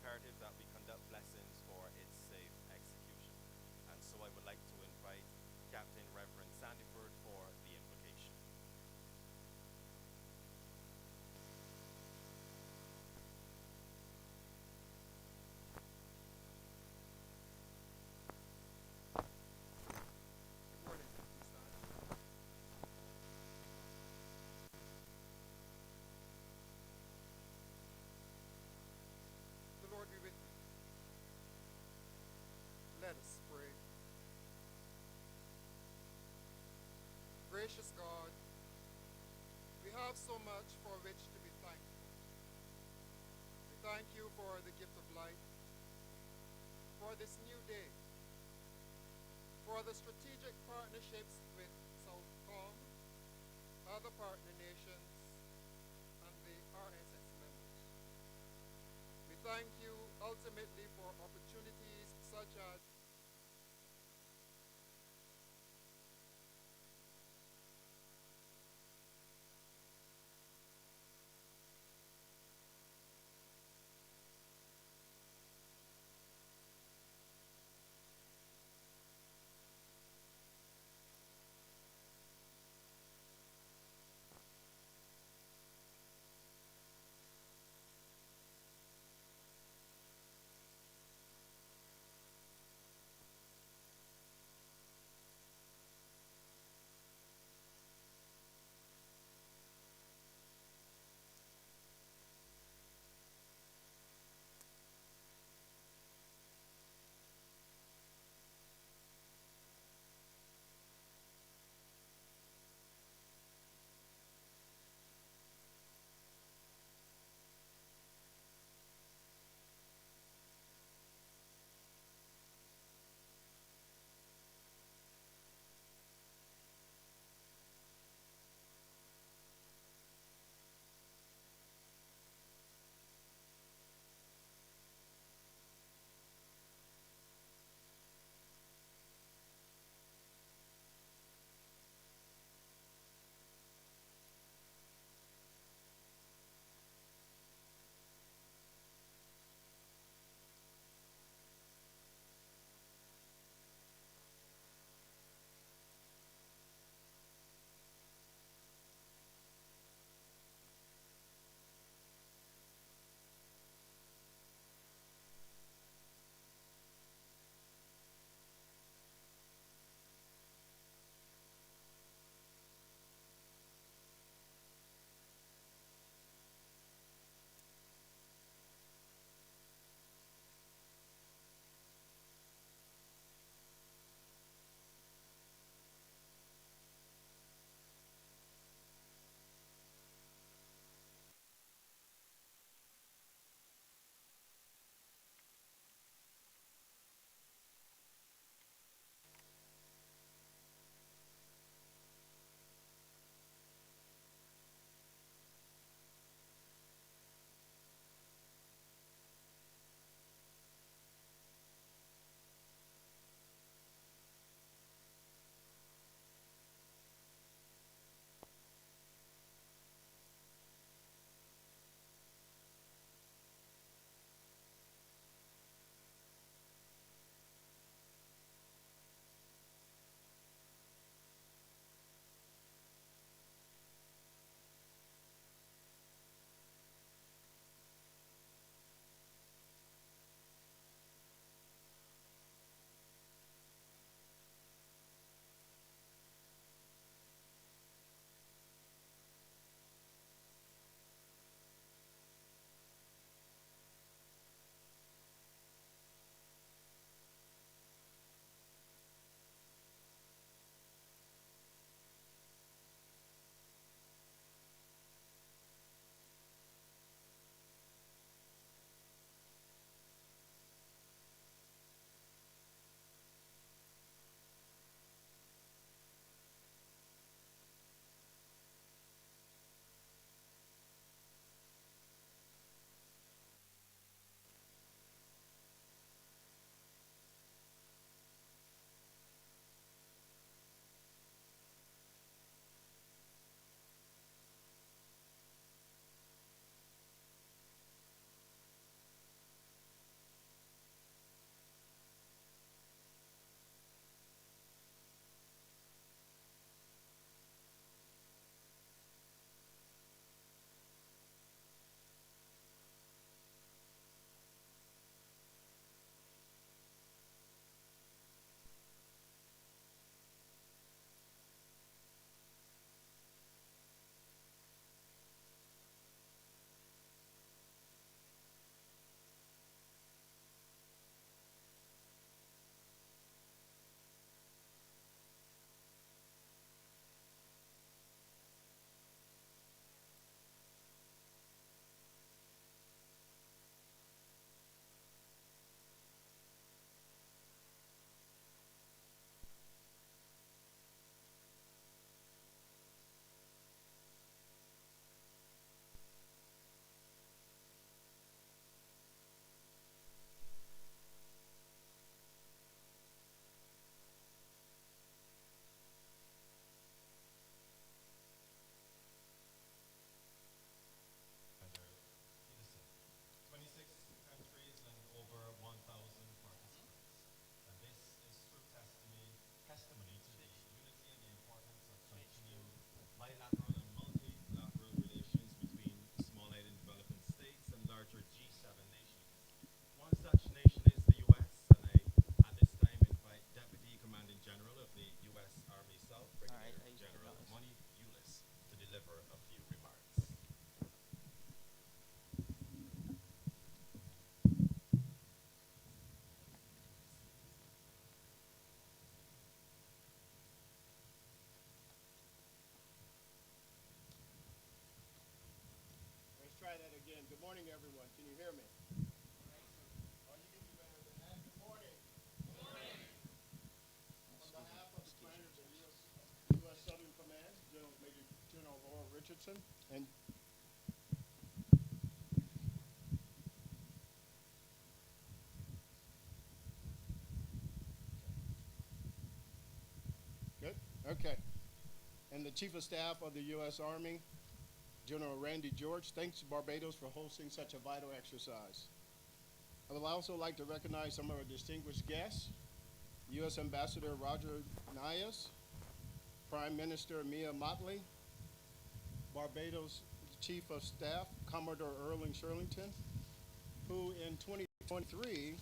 imperative that we conduct lessons for its safe execution. And so I would like to invite Captain Reverend Sandyford for the invocation. Good morning, please stand. The Lord be with you. Let us pray. Gracious God, we have so much for which to be thankful. We thank you for the gift of life, for this new day, for the strategic partnerships with Southcom, other partner nations, and the RSS members. We thank you ultimately for opportunities such as Robertson. And good. Okay. And the Chief of Staff of the U.S. Army, General Randy George, thanks Barbados for hosting such a vital exercise. I would also like to recognize some of our distinguished guests, U.S. Ambassador Roger Nias, Prime Minister Mia Motley, Barbados Chief of Staff Commodore Erling Shirlington, who in 2023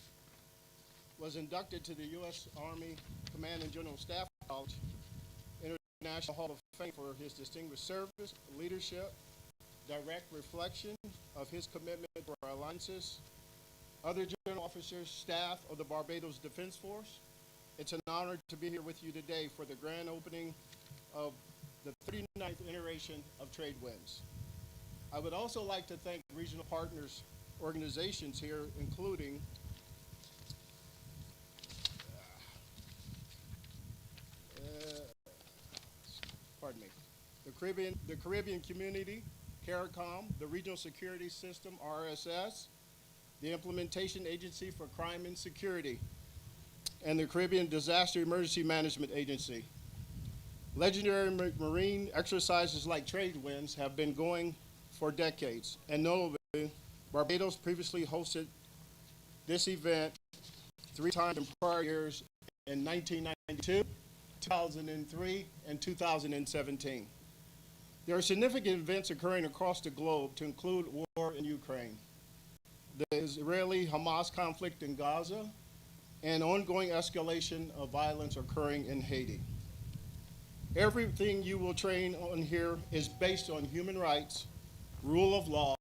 was inducted to the U.S. Army Command and General Staff College International Hall of Fame for his distinguished service, leadership, direct reflection of his commitment to our alliances, other general officers, staff of the Barbados Defense Force. It's an honor to be here with you today for the grand opening of the 39th iteration of TRADEWINDS. I would also like to thank regional partners organizations here, including the Caribbean Community, CARICOM, the Regional Security System, RSS, the Implementation Agency for Crime and Security, and the Caribbean Disaster Emergency Management Agency. Legendary marine exercises like TRADEWINDS have been going for decades, and notably, Barbados previously hosted this event 3 times in prior years in 1992, 2003, and 2017. There are significant events occurring across the globe to include war in Ukraine, the Israeli-Hamas conflict in Gaza, and ongoing escalation of violence occurring in Haiti. Everything you will train on here is based on human rights, rule of law,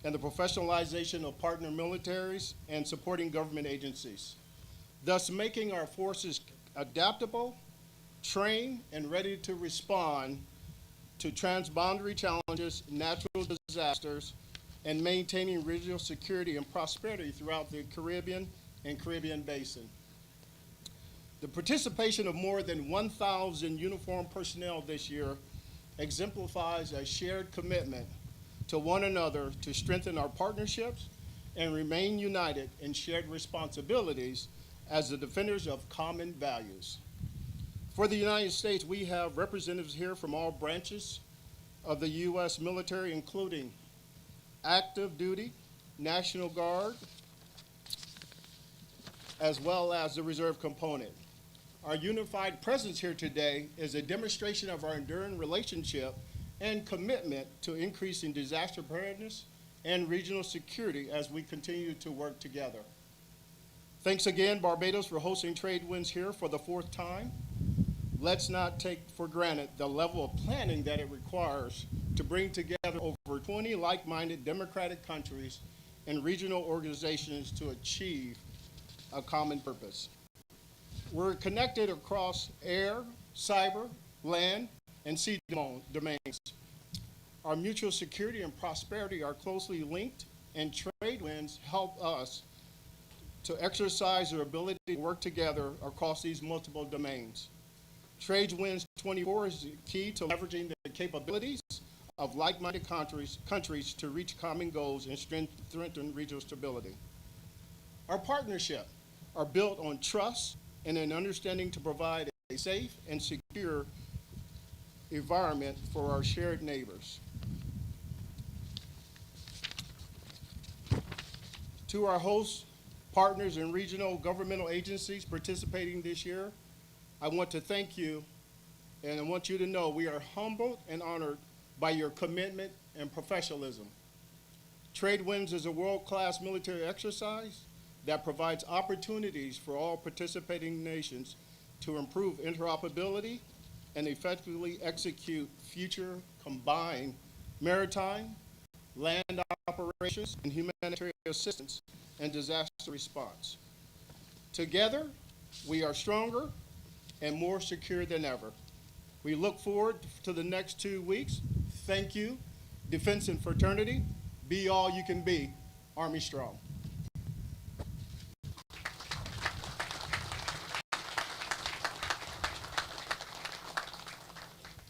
and the professionalization of partner militaries and supporting government agencies, thus making our forces adaptable, trained, and ready to respond to transboundary challenges, natural disasters, and maintaining regional security and prosperity throughout the Caribbean and Caribbean Basin. The participation of more than 1,000 uniformed personnel this year exemplifies a shared commitment to one another to strengthen our partnerships and remain united in shared responsibilities as the defenders of common values. For the United States, we have representatives here from all branches of the U.S. military, including active duty, National Guard, as well as the reserve component. Our unified presence here today is a demonstration of our enduring relationship and commitment to increasing disaster preparedness and regional security as we continue to work together. Thanks again, Barbados, for hosting TRADEWINDS here for the 4th time. Let's not take for granted the level of planning that it requires to bring together over 20 like-minded democratic countries and regional organizations to achieve a common purpose. We're connected across air, cyber, land, and sea domains. Our mutual security and prosperity are closely linked, and TRADEWINDS help us to exercise our ability to work together across these multiple domains. TRADEWINDS 24 is the key to leveraging the capabilities of like-minded countries to reach common goals and strengthen regional stability. Our partnership are built on trust and an understanding to provide a safe and secure environment for our shared neighbors. To our hosts, partners, and regional governmental agencies participating this year, I want to thank you, and I want you to know we are humbled and honored by your commitment and professionalism. TRADEWINDS is a world-class military exercise that provides opportunities for all participating nations to improve interoperability and effectively execute future combined maritime, land operations, and humanitarian assistance and disaster response. Together, we are stronger and more secure than ever. We look forward to the next 2 weeks. Thank you. Defense and fraternity, be all you can be. Army strong.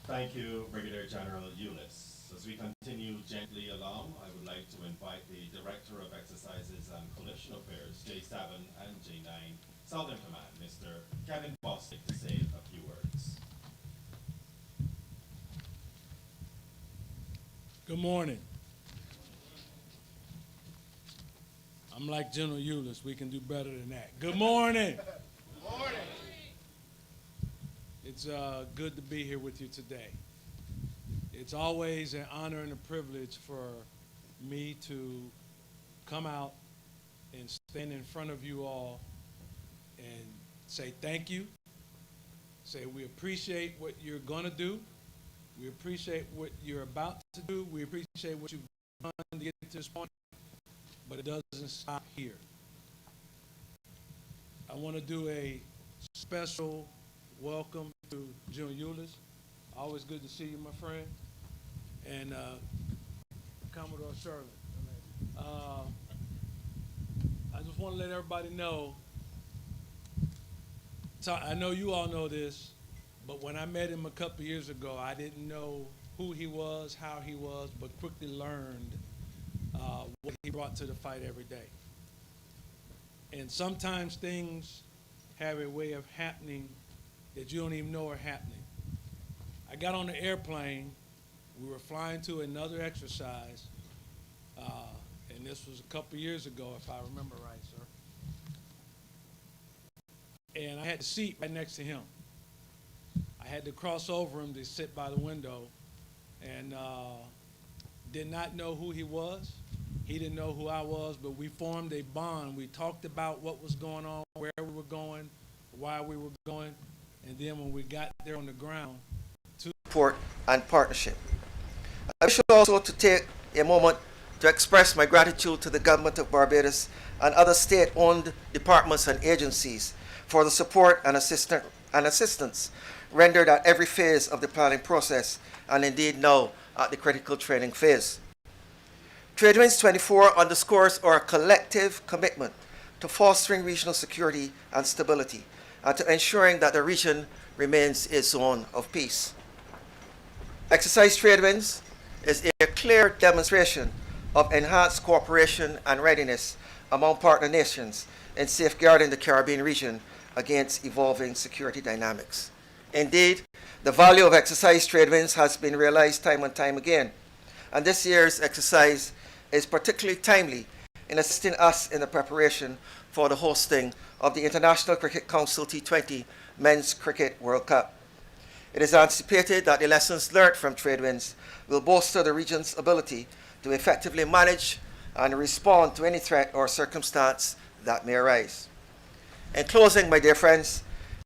Thank you, Brigadier General Eunice. As we continue gently along, I would like to invite the Director of Exercises and Coalition Affairs, J7 and J9, Southern Command, Mr. Kevin Bostic, to say a few words. Good morning. I'm like General Euless. We can do better than that. Good morning. Good morning. It's good to be here with you today. It's always an honor and a privilege for me to come out and stand in front of you all and say thank you, say we appreciate what you're going to do, we appreciate what you're about to do, we appreciate what you've done to get to this point, but it doesn't stop here. I want to do a special welcome to General Euless. Always good to see you, my friend. And Commodore Shirley. I just want to let everybody know, so I know you all know this, but when I met him a couple years ago, I didn't know who he was, how he was, but quickly learned what he brought to the fight every day. And sometimes things have a way of happening that you don't even know are happening. I got on the airplane, we were flying to another exercise, and this was a couple years ago, if I remember right, sir. And I had a seat right next to him. I had to cross over him to sit by the window, and did not know who he was. He didn't know who I was, but we formed a bond. We talked about what was going on, where we were going, why we were going, and then when we got there on the ground, support and partnership. I wish also to take a moment to express my gratitude to the government of Barbados and other state-owned departments and agencies for the support and assistance rendered at every phase of the planning process, and indeed now at the critical training phase. TRADEWINDS 24 underscores our collective commitment to fostering regional security and stability, and to ensuring that the region remains a zone of peace. Exercise TRADEWINDS is a clear demonstration of enhanced cooperation and readiness among partner nations in safeguarding the Caribbean region against evolving security dynamics. Indeed, the value of exercise TRADEWINDS has been realized time and time again, and this year's exercise is particularly timely in assisting us in the preparation for the hosting of the International Cricket Council T20 Men's Cricket World Cup. It is anticipated that the lessons learned from TRADEWINDS will bolster the region's ability to effectively manage and respond to any threat or circumstance that may arise. In closing, my dear friends,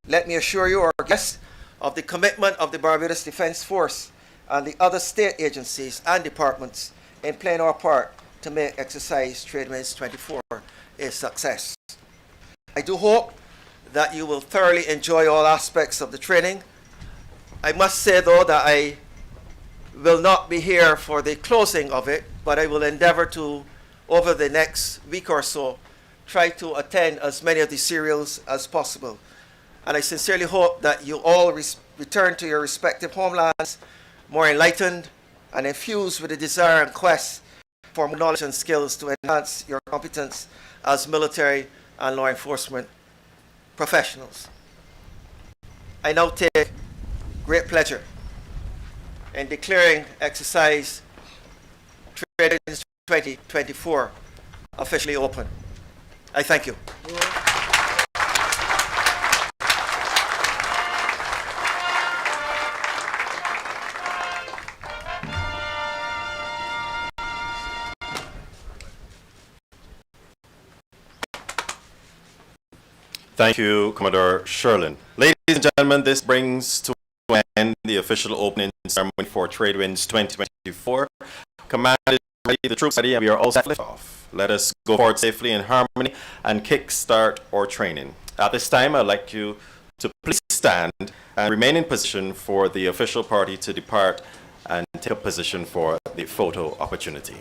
let me assure you, our guests, of the commitment of the Barbados Defence Force and the other state agencies and departments in playing our part to make exercise TRADEWINDS 24 a success. I do hope that you will thoroughly enjoy all aspects of the training. I must say, though, that I will not be here for the closing of it, but I will endeavor to, over the next week or so, try to attend as many of the serials as possible. And I sincerely hope that you all return to your respective homelands more enlightened and infused with the desire and quest for more knowledge and skills to enhance your competence as military and law enforcement professionals. I now take great pleasure in declaring exercise TRADEWINDS 2024 officially open. I thank you. Thank you, Commodore Sherlin. Ladies and gentlemen, this brings to an end the official opening ceremony for TRADEWINDS 2024. Command is ready, the troops ready, and we are all set to lift off. Let us go forward safely in harmony and kick-start our training. At this time, I'd like you to please stand and remain in position for the official party to depart and take a position for the photo opportunity.